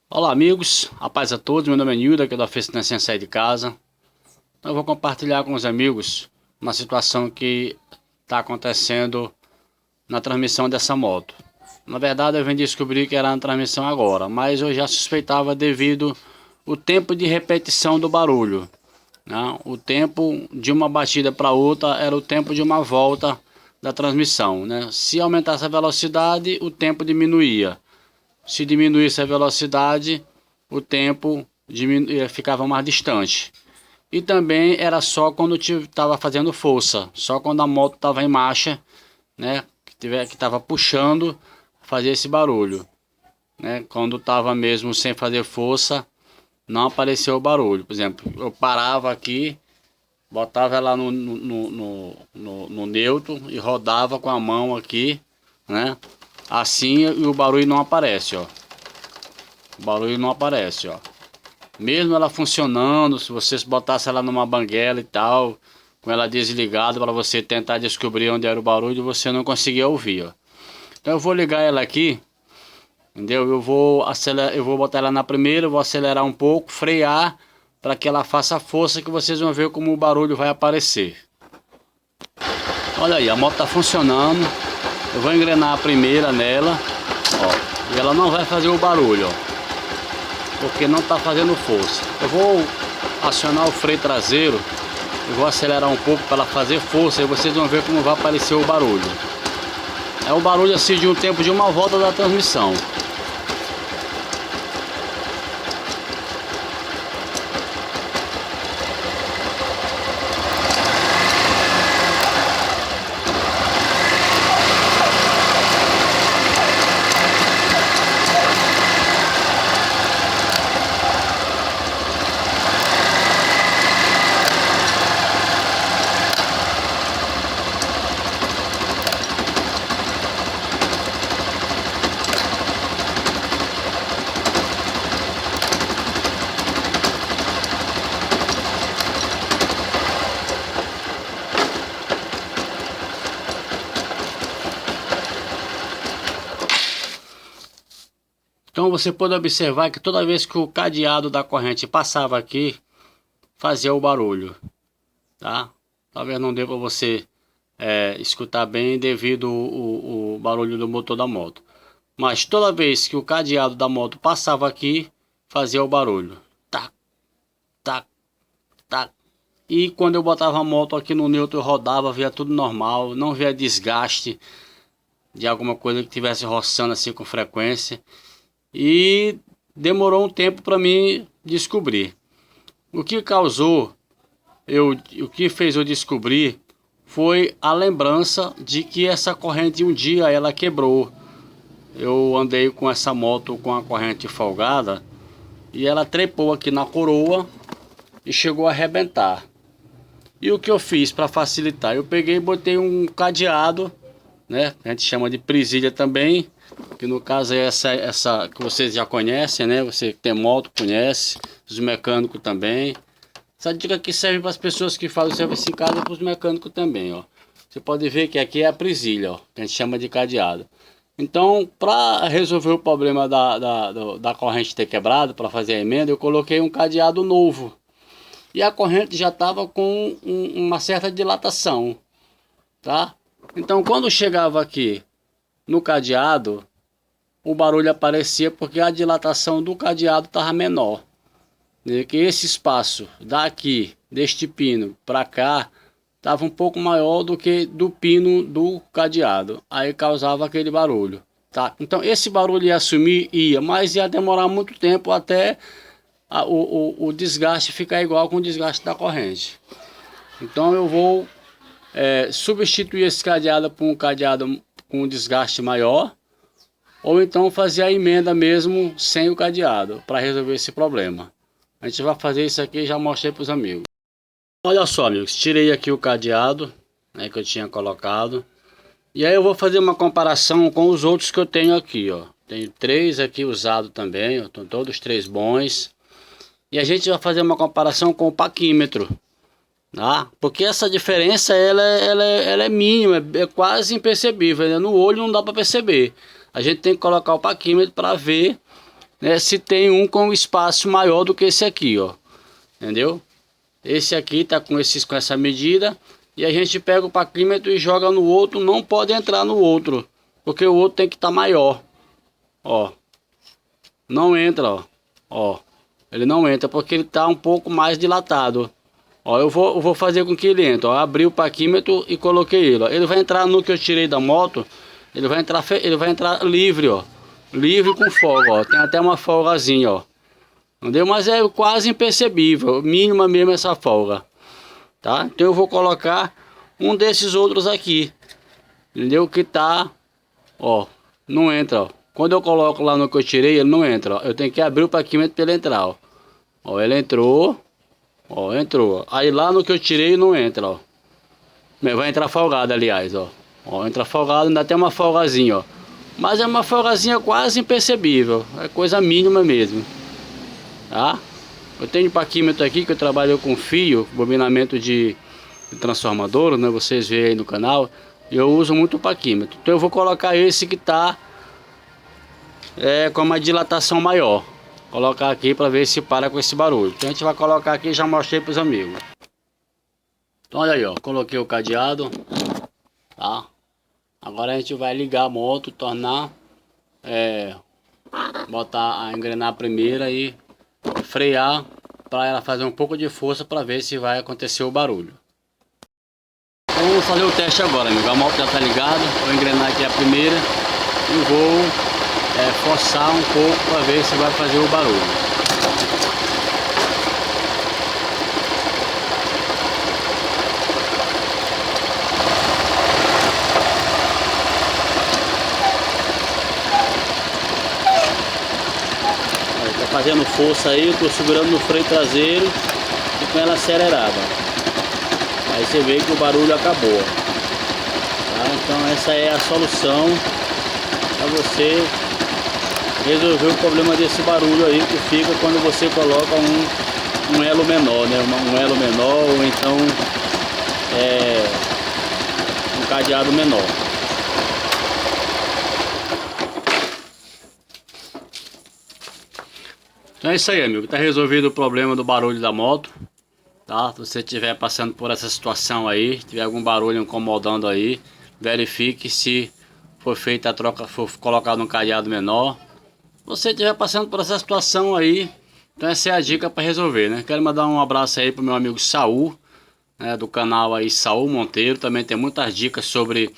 Olá amigos, a paz a todos, meu nome é Nilda, aqui da Oficina Sem Sair de Casa. Então eu vou compartilhar com os amigos uma situação que está acontecendo na transmissão dessa moto. Na verdade eu vim descobrir que era na transmissão agora, mas eu já suspeitava devido o tempo de repetição do barulho, né? O tempo de uma batida para outra era o tempo de uma volta da transmissão, né? Se aumentasse a velocidade, o tempo diminuía. Se diminuísse a velocidade, o tempo ficava mais distante. E também era só quando estava fazendo força, só quando a moto estava em marcha, né, que estava puxando, fazia esse barulho, né? Quando estava mesmo sem fazer força, não apareceu o barulho. Por exemplo, eu parava aqui, botava ela no neutro e rodava com a mão aqui, né? Assim, e o barulho não aparece, ó. O barulho não aparece, ó. Mesmo ela funcionando, se você botasse ela numa banguela e tal, com ela desligada para você tentar descobrir onde era o barulho, você não conseguia ouvir, ó. Então eu vou ligar ela aqui, entendeu? Eu vou botar ela na primeira, vou acelerar um pouco, frear, para que ela faça força, que vocês vão ver como o barulho vai aparecer. Olha aí, a moto está funcionando. Eu vou engrenar a primeira nela, ó, e ela não vai fazer o barulho, ó, porque não está fazendo força. Eu vou acionar o freio traseiro e vou acelerar um pouco para ela fazer força, e vocês vão ver como vai aparecer o barulho. É o barulho assim de um tempo de uma volta da transmissão. Então você pode observar que toda vez que o cadeado da corrente passava aqui, fazia o barulho, tá? Talvez não dê para você escutar bem devido o barulho do motor da moto. Mas toda vez que o cadeado da moto passava aqui, fazia o barulho. Tac, tac, tac. E quando eu botava a moto aqui no neutro, eu rodava, via tudo normal, não via desgaste de alguma coisa que estivesse roçando assim com frequência. E demorou um tempo para mim descobrir. O que causou, o que fez eu descobrir foi a lembrança de que essa corrente um dia ela quebrou. Eu andei com essa moto com a corrente folgada e ela trepou aqui na coroa e chegou a arrebentar. E o que eu fiz para facilitar? Eu peguei e botei um cadeado, né? A gente chama de presilha também, que no caso é essa que vocês já conhecem, né? Você que tem moto conhece, os mecânicos também. Essa dica aqui serve para as pessoas que fazem serviço em casa e para os mecânicos também, ó. Você pode ver que aqui é a presilha, ó, que a gente chama de cadeado. Então, para resolver o problema da corrente ter quebrado, para fazer a emenda, eu coloquei um cadeado novo. E a corrente já estava com uma certa dilatação, tá? Então, quando chegava aqui no cadeado, o barulho aparecia porque a dilatação do cadeado estava menor. Que esse espaço daqui, deste pino para cá, estava um pouco maior do que do pino do cadeado. Aí causava aquele barulho, tá? Então esse barulho ia sumir, mas ia demorar muito tempo até o desgaste ficar igual com o desgaste da corrente. Então eu vou substituir esse cadeado por um cadeado com um desgaste maior, ou então fazer a emenda mesmo sem o cadeado, para resolver esse problema. A gente vai fazer isso aqui e já mostrei para os amigos. Olha só, amigos, tirei aqui o cadeado, né, que eu tinha colocado. E aí eu vou fazer uma comparação com os outros que eu tenho aqui, ó. Tenho 3 aqui usados também, ó, estão todos 3 bons. E a gente vai fazer uma comparação com o paquímetro, tá? Porque essa diferença ela é mínima, é quase imperceptível, né? No olho não dá para perceber. A gente tem que colocar o paquímetro para ver né, se tem um com espaço maior do que esse aqui, ó. Entendeu? Esse aqui tá com essa medida. E a gente pega o paquímetro e joga no outro. Não pode entrar no outro, porque o outro tem que estar maior. Ó. Não entra, ó. Ó. Ele não entra porque ele tá um pouco mais dilatado. Ó, eu vou fazer com que ele entre, ó. Abri o paquímetro e coloquei ele, ó. Ele vai entrar no que eu tirei da moto. Ele vai entrar livre, ó. Livre com folga, ó. Tem até uma folgazinha, ó. Entendeu? Mas é quase impercebível. Mínima mesmo essa folga. Tá? Então eu vou colocar um desses outros aqui. Entendeu? Que tá, ó. Não entra, ó. Quando eu coloco lá no que eu tirei, ele não entra, ó. Eu tenho que abrir o paquímetro para ele entrar, ó. Ó, ele entrou. Ó, entrou. Aí lá no que eu tirei não entra, ó. Vai entrar folgado, aliás, ó. Ó, entra folgado, ainda tem uma folgazinha, ó. Mas é uma folgazinha quase impercebível. É coisa mínima mesmo. Tá? Eu tenho um paquímetro aqui que eu trabalho com fio, bobinamento de transformador, né? Vocês veem aí no canal. Eu uso muito o paquímetro. Então eu vou colocar esse que tá com uma dilatação maior. Colocar aqui para ver se para com esse barulho. Então a gente vai colocar aqui e já mostrei para os amigos. Então olha aí, ó, coloquei o cadeado, tá? Agora a gente vai ligar a moto, tornar, botar a engrenar a primeira e frear para ela fazer um pouco de força para ver se vai acontecer o barulho. Então vamos fazer o teste agora, amigo. A moto já está ligada, vou engrenar aqui a primeira e vou forçar um pouco para ver se vai fazer o barulho. Tá fazendo força aí, tô segurando no freio traseiro e com ela acelerada. Aí você vê que o barulho acabou. Tá? Então essa é a solução para você resolver o problema desse barulho aí que fica quando você coloca um elo menor, né? Um elo menor ou então um cadeado menor. Então é isso aí, amigo. Tá resolvido o problema do barulho da moto. Tá? Se você estiver passando por essa situação aí, tiver algum barulho incomodando aí, verifique se foi feita a troca, foi colocado um cadeado menor. Se você estiver passando por essa situação aí, então essa é a dica para resolver, né? Quero mandar um abraço aí pro meu amigo Saul, né, do canal aí Saul Monteiro. Também tem muitas dicas sobre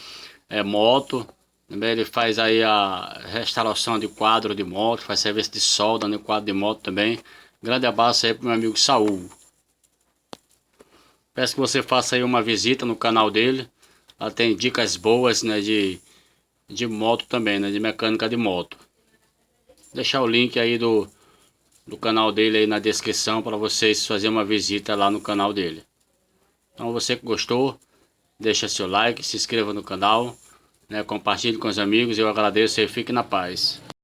moto. Também ele faz aí a restauração de quadro de moto, faz serviço de solda no quadro de moto também. Grande abraço aí pro meu amigo Saul. Peço que você faça aí uma visita no canal dele. Lá tem dicas boas, né, de moto também, né, de mecânica de moto. Vou deixar o link aí do canal dele aí na descrição para vocês fazerem uma visita lá no canal dele. Então você que gostou, deixa seu like, se inscreva no canal, né, compartilhe com os amigos. Eu agradeço e fique na paz.